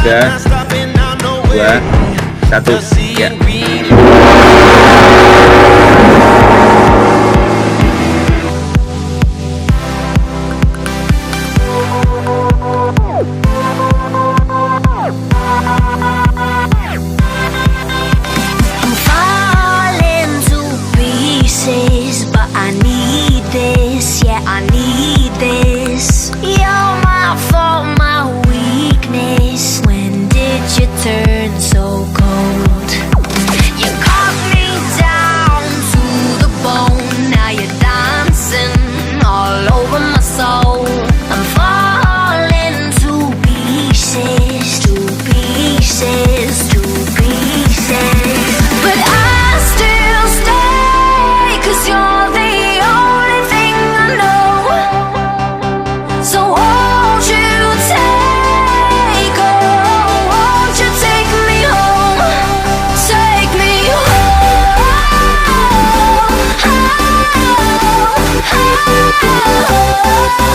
3, 2, 1, ya. Turn so cold. You cut me down to the bone. Now you're dancing all over my soul. I'm falling to pieces, to pieces, to pieces. But I still stay, 'cause you're the only thing I know. So won't you take, oh, won't you take me home? Take me home,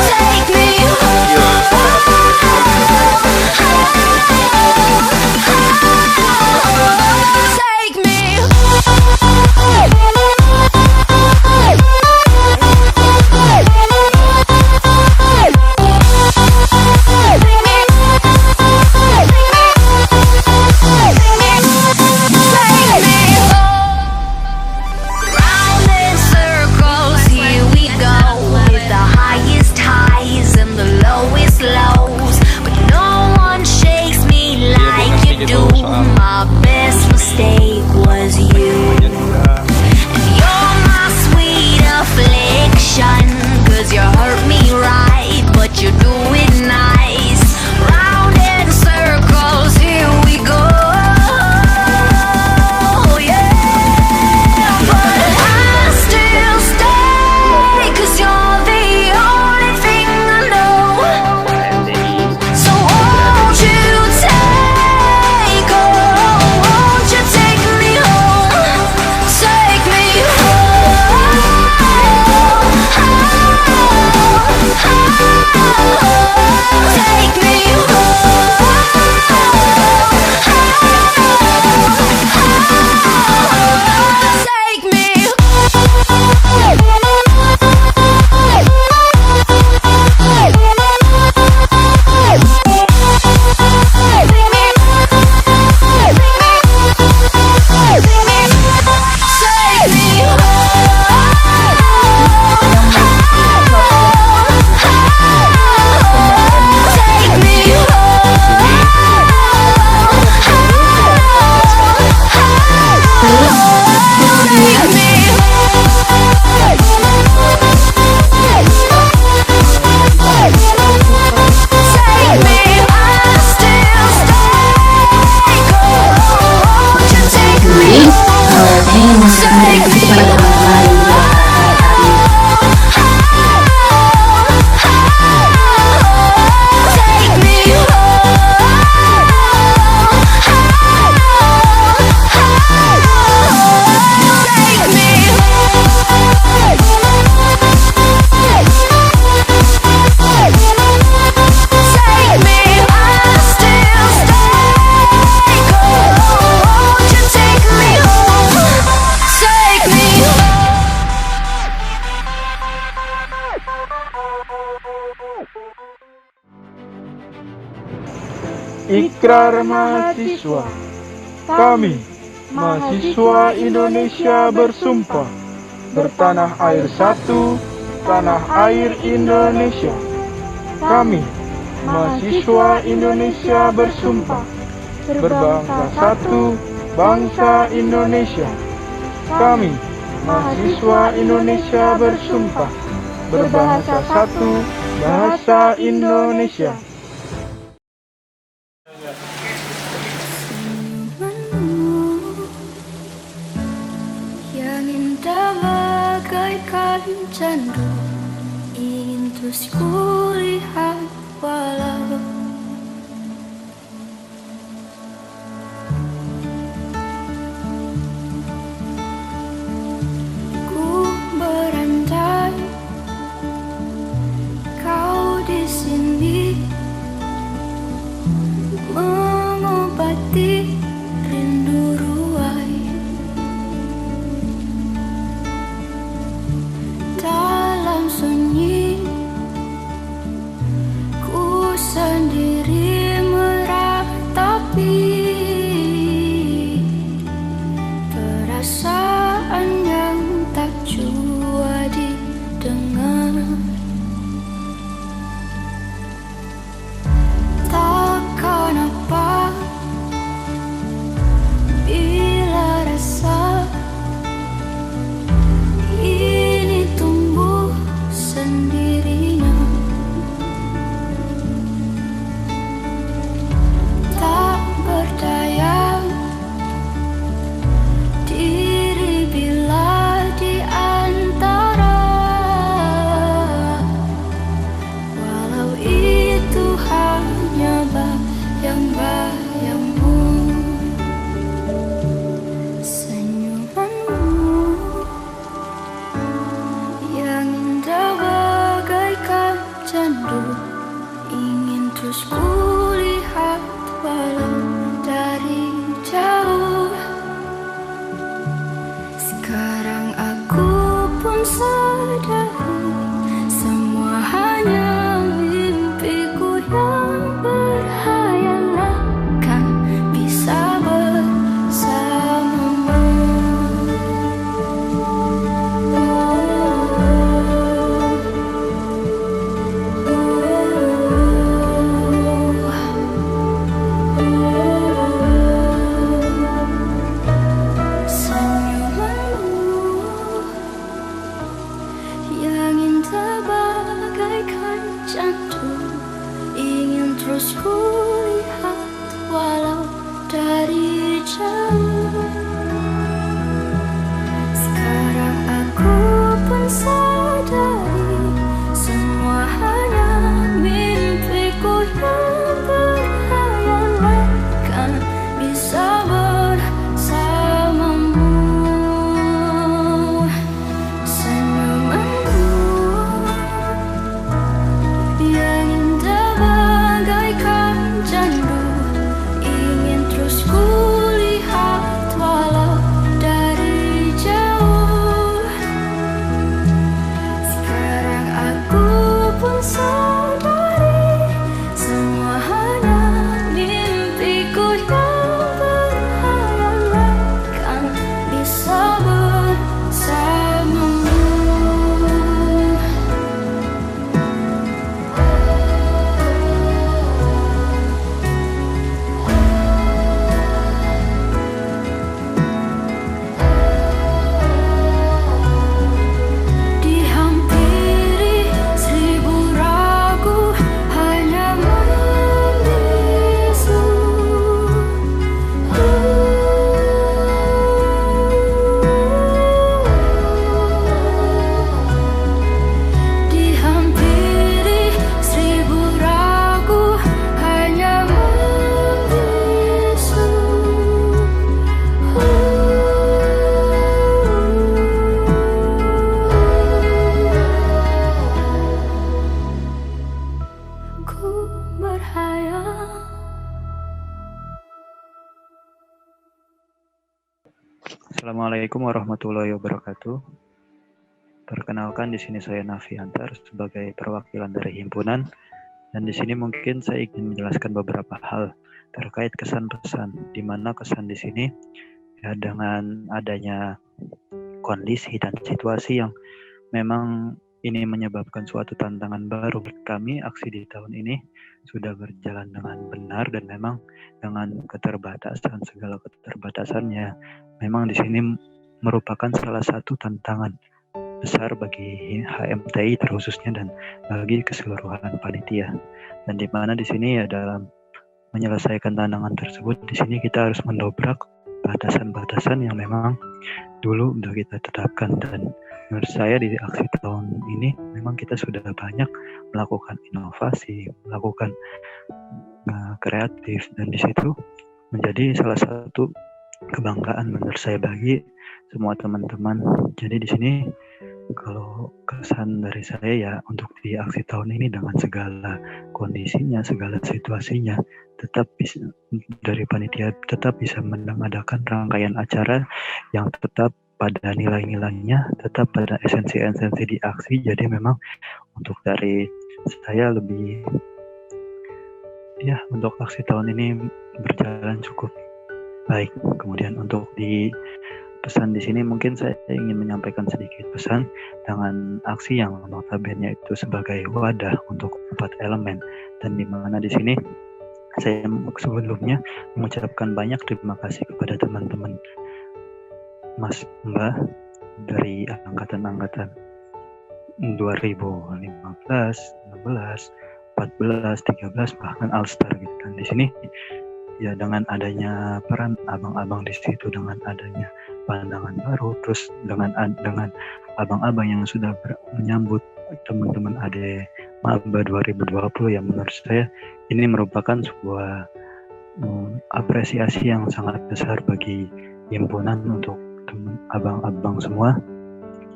take me take me round in circles, here we go, with the highest highs and the lowest lows. But no one shakes me like you do. My best mistake was you. And you're my sweet affliction, 'cause you hurt me right, but you do it nice. Round in circles, here we go. Yeah, but I still stay, 'cause you're the only thing I know. So won't you take, oh, won't you take me home? Take me take me take me Ikrar mahasiswa. Kami, mahasiswa Indonesia bersumpah bertanah air satu, tanah air Indonesia. Kami, mahasiswa Indonesia bersumpah berbangsa satu, bangsa Indonesia. Kami, mahasiswa Indonesia bersumpah berbahasa satu, bahasa Indonesia. Yang indah bagaikan candu, ingin terus kulihat walau ku berantai, kau di sini. ingin terus kulihat walau dari jauh. Sekarang aku pun sadari semua hanya mimpiku yang berhayalan kan bisa bersamamu. Yang indah bagaikan candu, ingin terus kulihat walau dari jauh. Sekarang aku pun sadari semua hanya mimpiku yang berhayalan kan bisa bersamamu. Senyumanmu yang indah bagaikan candu, ingin terus kulihat walau dari jauh. Sekarang aku pun sadari semua hanya mimpiku yang berhayalan kan bisa bersamamu. Dihampiri seribu ragu hanya membisu. Dihampiri seribu ragu hanya membisu. Ku berhayal. Assalamualaikum warahmatullahi wabarakatuh. Perkenalkan, di sini saya Nafi Antar sebagai perwakilan dari himpunan, dan di sini mungkin saya ingin menjelaskan beberapa hal terkait kesan-pesan, di mana kesan di sini ya dengan adanya kondisi dan situasi yang memang ini menyebabkan suatu tantangan baru buat kami. Aksi di tahun ini sudah berjalan dengan benar dan memang dengan keterbatasan, segala keterbatasannya. Memang di sini merupakan salah satu tantangan besar bagi HMTI terkhususnya dan bagi keseluruhan panitia. Dan di mana di sini ya dalam menyelesaikan tantangan tersebut, di sini kita harus mendobrak batasan-batasan yang memang dulu sudah kita tetapkan. Dan menurut saya di aksi tahun ini memang kita sudah banyak melakukan inovasi, melakukan kreatif, dan di situ menjadi salah satu kebanggaan menurut saya bagi semua teman-teman. Jadi di sini kalau kesan dari saya ya untuk di aksi tahun ini dengan segala kondisinya, segala situasinya, tetap bisa dari panitia tetap bisa mengadakan rangkaian acara yang tetap pada nilai-nilainya, tetap pada esensi-esensi di aksi. Jadi memang untuk dari saya lebih ya untuk aksi tahun ini berjalan cukup baik. Kemudian untuk di pesan di sini mungkin saya ingin menyampaikan sedikit pesan dengan aksi yang notabene itu sebagai wadah untuk 4 elemen, dan di mana di sini saya sebelumnya mengucapkan banyak terima kasih kepada teman-teman Mas Mbak dari angkatan-angkatan 2015, 16, 14, 13 bahkan All-Star gitu. Dan di sini ya dengan adanya peran abang-abang di situ, dengan adanya pandangan baru, terus dengan abang-abang yang sudah menyambut teman-teman AD Maba 2020, yang menurut saya ini merupakan sebuah apresiasi yang sangat besar bagi himpunan untuk abang-abang semua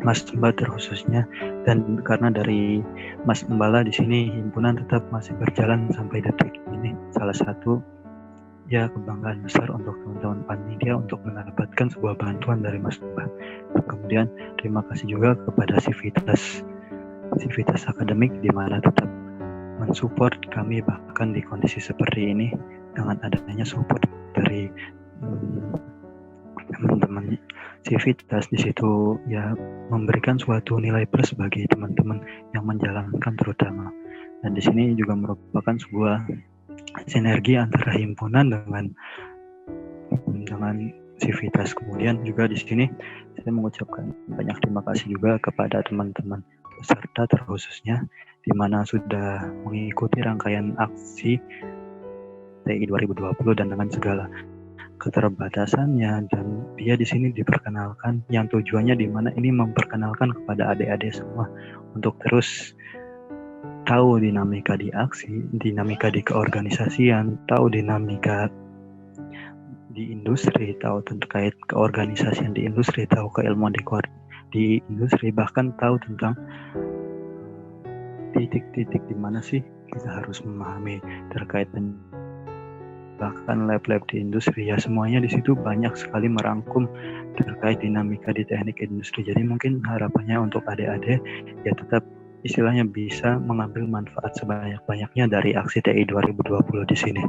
Mas Mbak terkhususnya, dan karena dari Mas Mbala di sini himpunan tetap masih berjalan sampai detik ini. Salah satu ya kebanggaan besar untuk teman-teman panitia untuk mendapatkan sebuah bantuan dari Mas Mbak. Kemudian terima kasih juga kepada Sivitas Akademik di mana tetap mensupport kami bahkan di kondisi seperti ini. Dengan adanya support dari teman-teman Sivitas di situ ya memberikan suatu nilai plus bagi teman-teman yang menjalankan terutama. Dan di sini juga merupakan sebuah sinergi antara himpunan dengan Sivitas. Kemudian juga di sini saya mengucapkan banyak terima kasih juga kepada teman-teman peserta terkhususnya di mana sudah mengikuti rangkaian aksi TI 2020 dan dengan segala keterbatasannya, dan dia di sini diperkenalkan yang tujuannya di mana ini memperkenalkan kepada adik-adik semua untuk terus tahu dinamika di aksi, dinamika di keorganisasian, tahu dinamika di industri, tahu terkait keorganisasian di industri, tahu keilmuan di industri, bahkan tahu tentang titik-titik di mana sih kita harus memahami terkait bahkan lab-lab di industri. Ya semuanya di situ banyak sekali merangkum terkait dinamika di teknik industri. Jadi mungkin harapannya untuk adik-adik ya tetap istilahnya bisa mengambil manfaat sebanyak-banyaknya dari aksi TI 2020 di sini.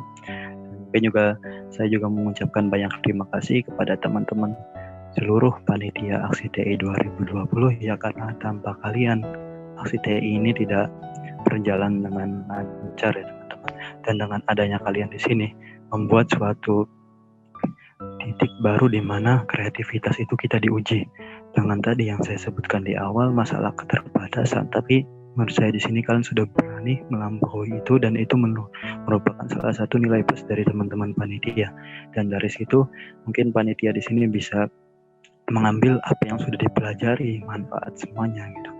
Mungkin juga saya juga mengucapkan banyak terima kasih kepada teman-teman seluruh panitia aksi TI 2020 ya, karena tanpa kalian aksi TI ini tidak berjalan dengan lancar ya teman-teman. Dan dengan adanya kalian di sini membuat suatu titik baru di mana kreativitas itu kita diuji. Dengan tadi yang saya sebutkan di awal masalah keterbatasan, tapi menurut saya di sini kalian sudah berani melampaui itu, dan itu merupakan salah satu nilai plus dari teman-teman panitia. Dan dari situ mungkin panitia di sini bisa mengambil apa yang sudah dipelajari, manfaat semuanya gitu.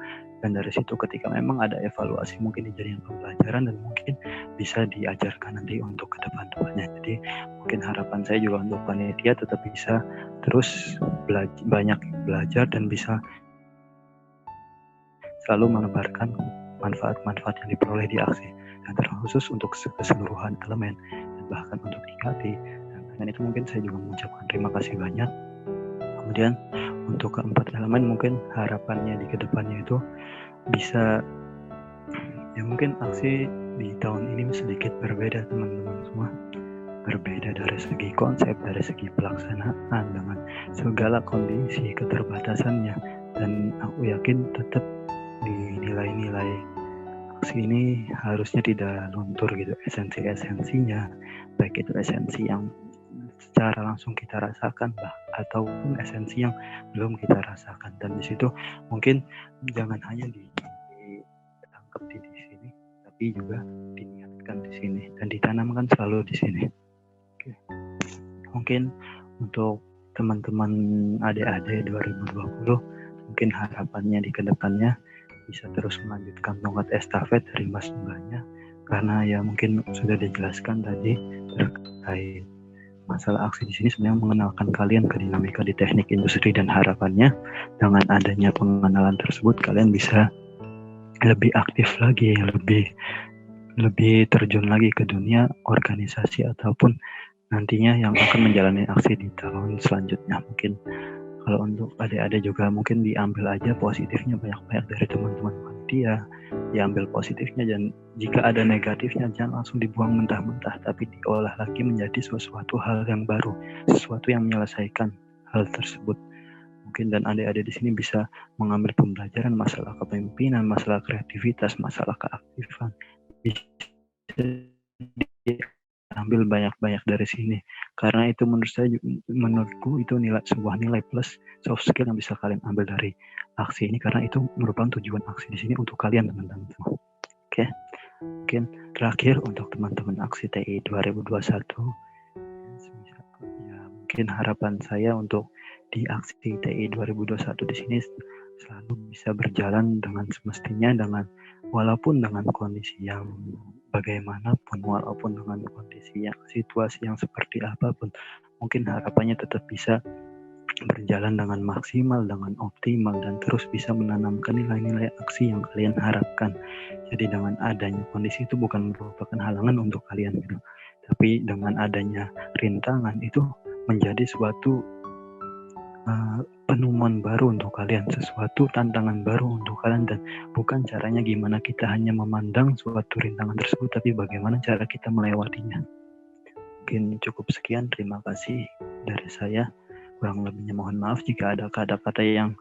Dan dari situ ketika memang ada evaluasi mungkin dijadikan pembelajaran dan mungkin bisa diajarkan nanti untuk ke depan-depannya. Jadi mungkin harapan saya juga untuk panitia tetap bisa terus banyak belajar dan bisa selalu menebarkan manfaat-manfaat yang diperoleh di aksi, dan terkhusus untuk keseluruhan elemen dan bahkan untuk IKT. Dan dengan itu mungkin saya juga mengucapkan terima kasih banyak. Kemudian untuk keempat elemen mungkin harapannya di kedepannya itu bisa ya mungkin aksi di tahun ini sedikit berbeda teman-teman semua, berbeda dari segi konsep, dari segi pelaksanaan dengan segala kondisi keterbatasannya, dan aku yakin tetap di nilai-nilai aksi ini harusnya tidak luntur gitu esensi-esensinya, baik itu esensi yang secara langsung kita rasakan ataupun esensi yang belum kita rasakan. Dan di situ mungkin jangan hanya ditangkap di sini, tapi juga diniatkan di sini dan ditanamkan selalu di sini. Oke. Mungkin untuk teman-teman adik-adik 2020 mungkin harapannya di kedepannya bisa terus melanjutkan tongkat estafet dari Mas Mbaknya, karena ya mungkin sudah dijelaskan tadi terkait masalah aksi di sini sebenarnya mengenalkan kalian ke dinamika di teknik industri, dan harapannya dengan adanya pengenalan tersebut kalian bisa lebih aktif lagi, lebih terjun lagi ke dunia organisasi ataupun nantinya yang akan menjalani aksi di tahun selanjutnya. Mungkin kalau untuk adik-adik juga mungkin diambil aja positifnya banyak-banyak dari teman-teman panitia, diambil positifnya, dan jika ada negatifnya jangan langsung dibuang mentah-mentah, tapi diolah lagi menjadi sesuatu hal yang baru, sesuatu yang menyelesaikan hal tersebut. Mungkin dan adik-adik di sini bisa mengambil pembelajaran masalah kepemimpinan, masalah kreativitas, masalah keaktifan, bisa ambil banyak-banyak dari sini, karena itu menurutku itu sebuah nilai plus soft skill yang bisa kalian ambil dari aksi ini, karena itu merupakan tujuan aksi di sini untuk kalian teman-teman. Oke. Mungkin terakhir untuk teman-teman aksi TI 2021 ya, mungkin harapan saya untuk di aksi TI 2021 di sini selalu bisa berjalan dengan semestinya, dengan walaupun dengan kondisi yang bagaimanapun, walaupun dengan kondisi yang situasi yang seperti apapun, mungkin harapannya tetap bisa berjalan dengan maksimal, dengan optimal, dan terus bisa menanamkan nilai-nilai aksi yang kalian harapkan. Jadi dengan adanya kondisi itu bukan merupakan halangan untuk kalian gitu, tapi dengan adanya rintangan itu menjadi suatu penemuan baru untuk kalian, sesuatu tantangan baru untuk kalian, dan bukan caranya gimana kita hanya memandang suatu rintangan tersebut, tapi bagaimana cara kita melewatinya. Mungkin cukup sekian, terima kasih dari saya. Kurang lebihnya mohon maaf jika ada kata-kata yang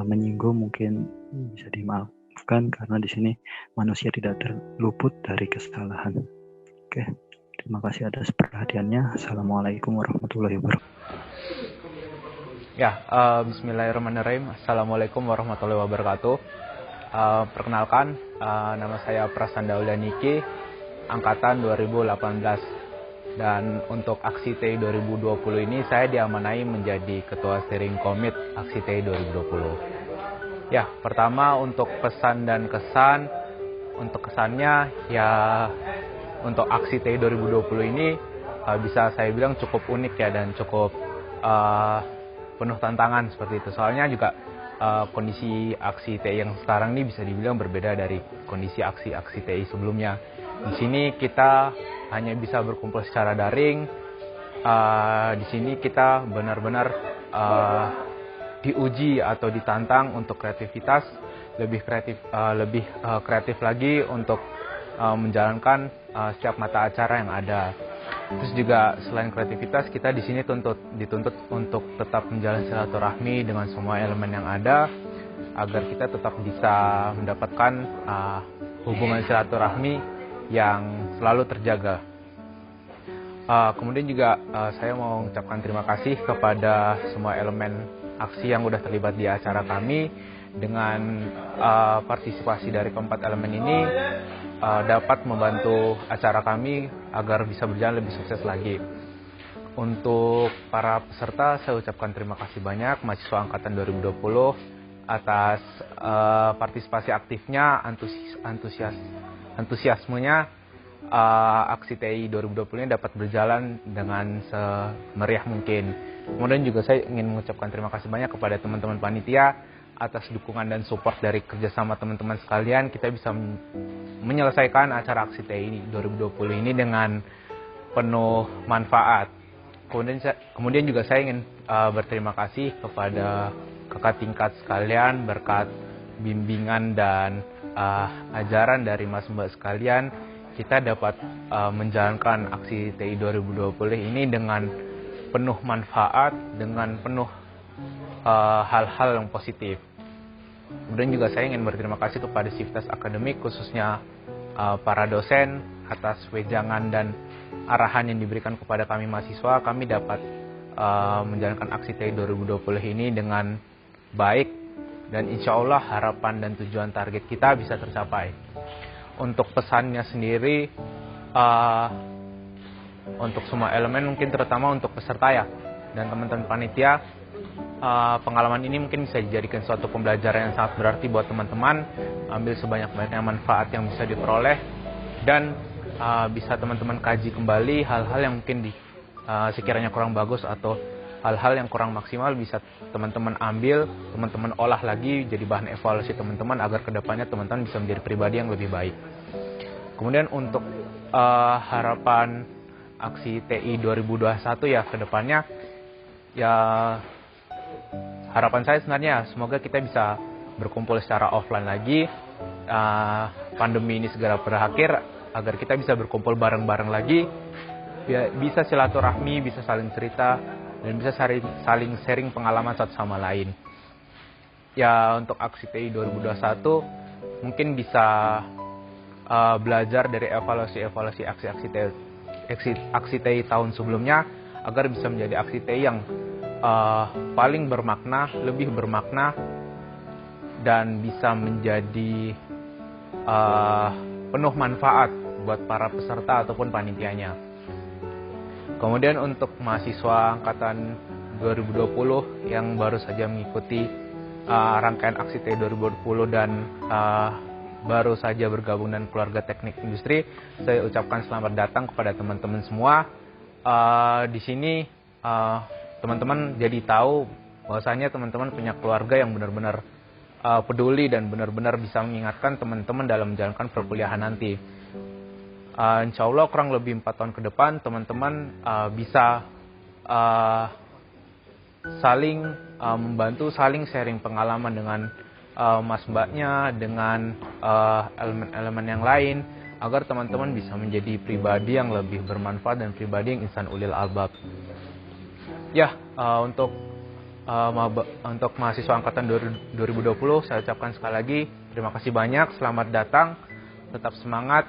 menyinggung, mungkin bisa dimaafkan karena di sini manusia tidak terluput dari kesalahan. Oke, terima kasih atas perhatiannya. Assalamualaikum warahmatullahi wabarakatuh. Ya, bismillahirrahmanirrahim. Assalamualaikum warahmatullahi wabarakatuh. Perkenalkan, nama saya Prasanda Ulyaniki, angkatan 2018. Dan untuk aksi TI 2020 ini saya diamanai menjadi Ketua Steering Komit aksi TI 2020. Ya, pertama untuk pesan dan kesan. Untuk kesannya, ya untuk aksi TI 2020 ini bisa saya bilang cukup unik ya, dan cukup penuh tantangan seperti itu. Soalnya juga kondisi aksi TI yang sekarang ini bisa dibilang berbeda dari kondisi aksi-aksi TI sebelumnya. Di sini kita hanya bisa berkumpul secara daring. Di sini kita benar-benar diuji atau ditantang untuk kreativitas, lebih kreatif lagi untuk menjalankan setiap mata acara yang ada. Terus juga selain kreativitas, kita di sini dituntut untuk tetap menjalin silaturahmi dengan semua elemen yang ada, agar kita tetap bisa mendapatkan hubungan silaturahmi yang selalu terjaga. Kemudian juga saya mau mengucapkan terima kasih kepada semua elemen aksi yang sudah terlibat di acara kami. Dengan partisipasi dari keempat elemen ini dapat membantu acara kami agar bisa berjalan lebih sukses lagi. Untuk para peserta, saya ucapkan terima kasih banyak mahasiswa angkatan 2020 atas partisipasi aktifnya, antusiasmenya. Aksi TI 2020 ini dapat berjalan dengan semeriah mungkin. Kemudian juga saya ingin mengucapkan terima kasih banyak kepada teman-teman panitia atas dukungan dan support dari kerjasama teman-teman sekalian. Kita bisa menyelesaikan acara aksi TI 2020 ini dengan penuh manfaat. Kemudian juga saya ingin berterima kasih kepada kakak tingkat sekalian, berkat bimbingan dan ajaran dari mas mbak sekalian, kita dapat menjalankan aksi TI 2020 ini dengan penuh manfaat, dengan penuh hal-hal yang positif. Kemudian juga saya ingin berterima kasih kepada Sivitas Akademik, khususnya para dosen, atas wejangan dan arahan yang diberikan kepada kami mahasiswa. Kami dapat menjalankan aksi TI 2020 ini dengan baik, dan insya Allah harapan dan tujuan target kita bisa tercapai. Untuk pesannya sendiri, untuk semua elemen, mungkin terutama untuk peserta ya, dan teman-teman panitia, pengalaman ini mungkin bisa dijadikan suatu pembelajaran yang sangat berarti buat teman-teman. Ambil sebanyak-banyaknya manfaat yang bisa diperoleh, dan bisa teman-teman kaji kembali hal-hal yang mungkin sekiranya kurang bagus atau hal-hal yang kurang maksimal, bisa teman-teman ambil, teman-teman olah lagi jadi bahan evaluasi teman-teman, agar kedepannya teman-teman bisa menjadi pribadi yang lebih baik. Kemudian untuk harapan aksi TI 2021 ya kedepannya, ya harapan saya sebenarnya semoga kita bisa berkumpul secara offline lagi, pandemi ini segera berakhir, agar kita bisa berkumpul bareng-bareng lagi, bisa silaturahmi, bisa saling cerita, dan bisa saling sharing pengalaman satu sama lain. Ya untuk aksi TI 2021 mungkin bisa belajar dari evaluasi aksi TI tahun sebelumnya, agar bisa menjadi aksi TI yang paling bermakna, lebih bermakna, dan bisa menjadi penuh manfaat buat para peserta ataupun panitianya. Kemudian untuk mahasiswa angkatan 2020 yang baru saja mengikuti rangkaian aksi TI 2020 dan baru saja bergabung dengan keluarga teknik industri, saya ucapkan selamat datang kepada teman-teman semua. Di sini teman-teman jadi tahu bahwasanya teman-teman punya keluarga yang benar-benar peduli dan benar-benar bisa mengingatkan teman-teman dalam menjalankan perkuliahan nanti. Insya Allah kurang lebih 4 tahun ke depan teman-teman bisa saling membantu, saling sharing pengalaman dengan mas mbaknya, dengan elemen-elemen yang lain, agar teman-teman bisa menjadi pribadi yang lebih bermanfaat dan pribadi yang insan ulil albab. Ya, untuk mahasiswa angkatan 2020 saya ucapkan sekali lagi terima kasih banyak, selamat datang, tetap semangat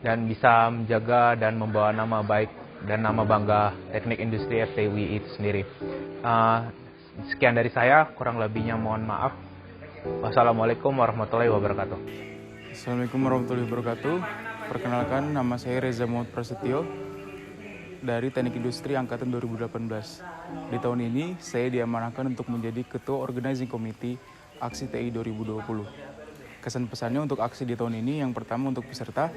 dan bisa menjaga dan membawa nama baik dan nama bangga Teknik Industri FTUI itu sendiri. Sekian dari saya, kurang lebihnya mohon maaf. Wassalamualaikum warahmatullahi wabarakatuh. Assalamualaikum warahmatullahi wabarakatuh. Perkenalkan, nama saya Reza Muhammad Prasetyo dari Teknik Industri Angkatan 2018. Di tahun ini, saya diamanahkan untuk menjadi Ketua Organizing Committee Aksi TI 2020. Kesan pesannya untuk aksi di tahun ini, yang pertama untuk peserta,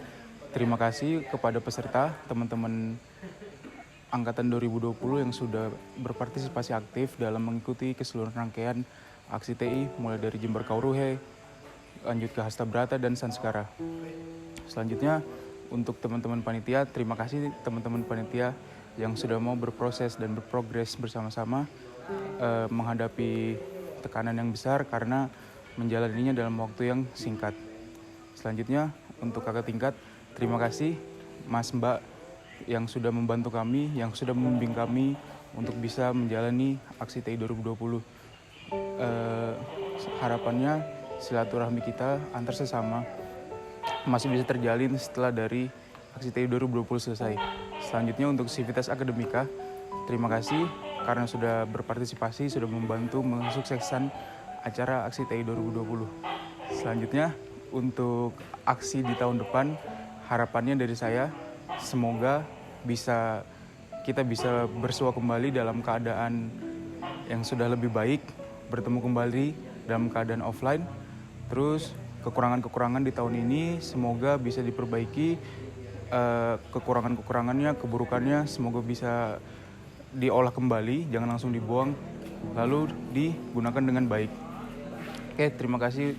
terima kasih kepada peserta, teman-teman Angkatan 2020 yang sudah berpartisipasi aktif dalam mengikuti keseluruhan rangkaian aksi TI, mulai dari Jember Kauruhe, lanjut ke Hasta Brata dan Sanskara. Selanjutnya, untuk teman-teman panitia, terima kasih teman-teman panitia yang sudah mau berproses dan berprogres bersama-sama menghadapi tekanan yang besar karena menjalaninya dalam waktu yang singkat. Selanjutnya, untuk kakak tingkat, terima kasih Mas Mbak yang sudah membantu kami, yang sudah membimbing kami untuk bisa menjalani aksi TI 2020. Harapannya silaturahmi kita antar sesama masih bisa terjalin setelah dari aksi TI 2020 selesai. Selanjutnya untuk Civitas Akademika, terima kasih karena sudah berpartisipasi, sudah membantu mensukseskan acara aksi TI 2020. Selanjutnya untuk aksi di tahun depan, harapannya dari saya semoga kita bisa bersua kembali dalam keadaan yang sudah lebih baik, bertemu kembali dalam keadaan offline. Terus kekurangan-kekurangan di tahun ini semoga bisa diperbaiki, kekurangan-kekurangannya, keburukannya semoga bisa diolah kembali, jangan langsung dibuang, lalu digunakan dengan baik. Oke, terima kasih.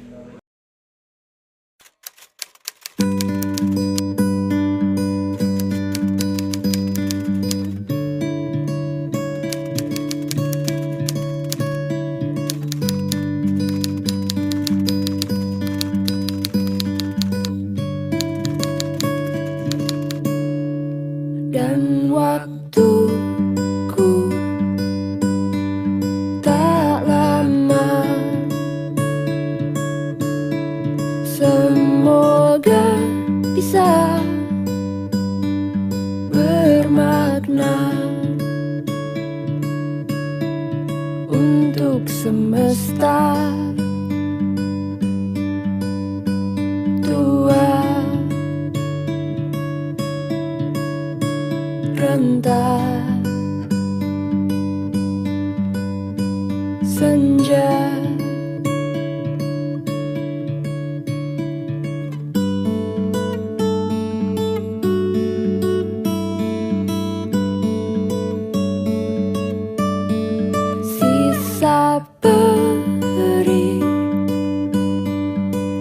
Dan waktuku tak lama, semoga bisa bermakna untuk semesta tua rendah senja. Sisa peri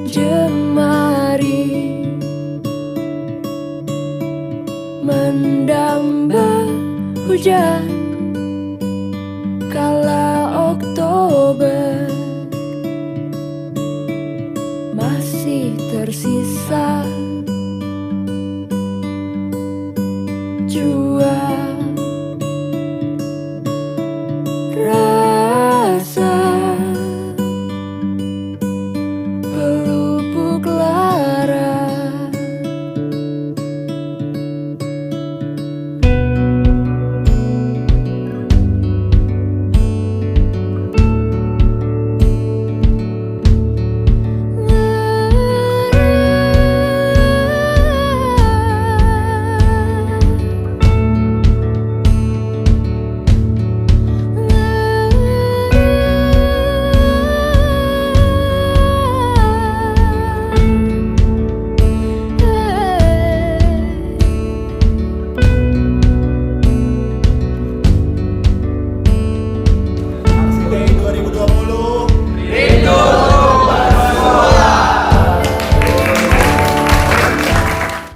jemari mendamba hujan kala Oktober, masih tersisa Juli.